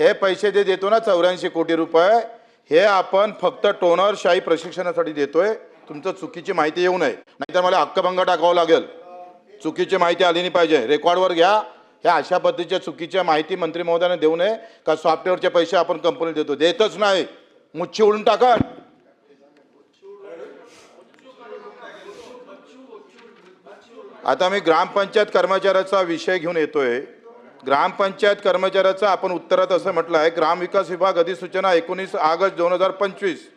हे पैसे जे देतो ना 84 कोटी रुपये, हे आपण फक्त टोनरशाही प्रशिक्षणासाठी देतोय. तुमचं चुकीची माहिती येऊ नये, नाहीतर मला हक्कभंग टाकावं लागेल. चुकीची माहिती आली नाही पाहिजे. रेकॉर्डवर घ्या. ह्या अशा पद्धतीच्या चुकीच्या माहिती मंत्री महोदयाने देऊ नये. का सॉफ्टवेअरचे पैसे आपण कंपनीला देतो, देतच नाही, मुच्छी उडून टाका. आता मी ग्रामपंचायत कर्मचाऱ्याचा विषय घेऊन येतोय. ग्रामपंचायत कर्मचाऱ्याचं आपण उत्तरात असं म्हटलं आहे, ग्रामविकास विभाग अधिसूचना 19 ऑगस्ट 2025.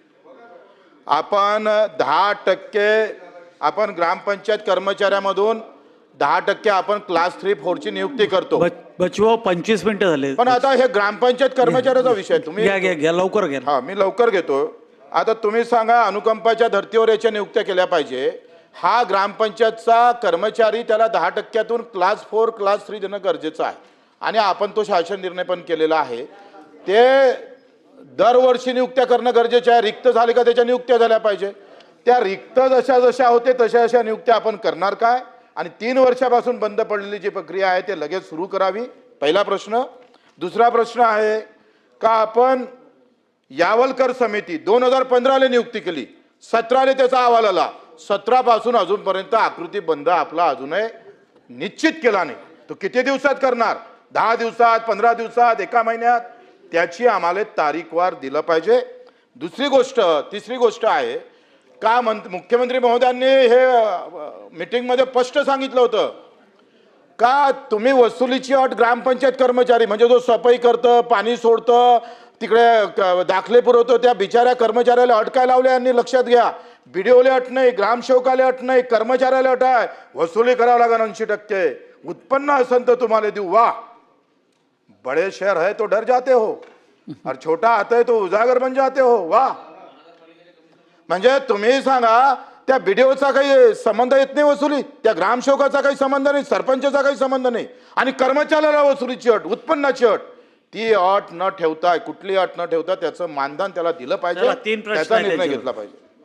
आपण 10% आपण ग्रामपंचायत कर्मचाऱ्यामधून 10% आपण क्लास 3-4 ची नियुक्ती करतो. बचवा 25 मिनिटं झाले. पण आता हे ग्रामपंचायत कर्मचाऱ्याचा विषय तुम्ही घ्या लवकर घ्या. हा, मी लवकर घेतो. आता तुम्ही सांगा, अनुकंपाच्या धर्तीवर याच्या नियुक्त्या केल्या पाहिजे. हा ग्रामपंचायतचा कर्मचारी त्याला 10%तून क्लास 4 क्लास 3 देणं गरजेचं आहे. आणि आपण तो शासन निर्णय पण केलेला आहे. ते दरवर्षी नियुक्त्या करणं गरजेचं आहे. रिक्त झाले का त्याच्या नियुक्त्या झाल्या पाहिजे. त्या रिक्त जशा होते तशा नियुक्त्या आपण करणार काय. आणि 3 वर्षापासून बंद पडलेली जी प्रक्रिया आहे ते लगेच सुरू करावी. पहिला प्रश्न. दुसरा प्रश्न आहे का आपण यावलकर समिती 2015ला नियुक्ती केली, 17ला त्याचा अहवाल आला, 17 पासून अजूनपर्यंत आकृती बंद आपला अजूनही निश्चित केला नाही. तो किती दिवसात करणार? 10 दिवसात, 15 दिवसात, 1 महिन्यात? त्याची आम्हाला तारीखवार दिलं पाहिजे. तिसरी गोष्ट आहे का मुख्यमंत्री महोदयांनी हे मीटिंगमध्ये स्पष्ट सांगितलं होतं का तुम्ही वसुलीची अट ग्रामपंचायत कर्मचारी म्हणजे जो सफाई करतं, पाणी सोडतं, तिकडे दाखले पुरवतो, त्या बिचाऱ्या कर्मचाऱ्याला अट काय लावल्या यांनी लक्षात घ्या. बीडीओला अट नाही, ग्रामसेवकाला अट नाही, कर्मचाऱ्याला अट आहे. वसुली करावं लागेल 80%. उत्पन्न असेल तर तुम्हाला देऊ. वाह, बड़े शहर है तो डर जाते हो और छोटा आता है तो उजागर बन जाते हो. वाह. म्हणजे तुम्ही सांगा, त्या बीडीओचा काही संबंध येत नाही वसुली, त्या ग्रामसेवकाचा काही संबंध नाही, सरपंचाचा काही संबंध नाही, आणि कर्मचाऱ्याला वसुलीची अट, उत्पन्नाची अट, ती अट न ठेवता, कुठली अट न ठेवता त्याचं मानधन त्याला दिलं पाहिजे, त्याचा निर्णय घेतला पाहिजे.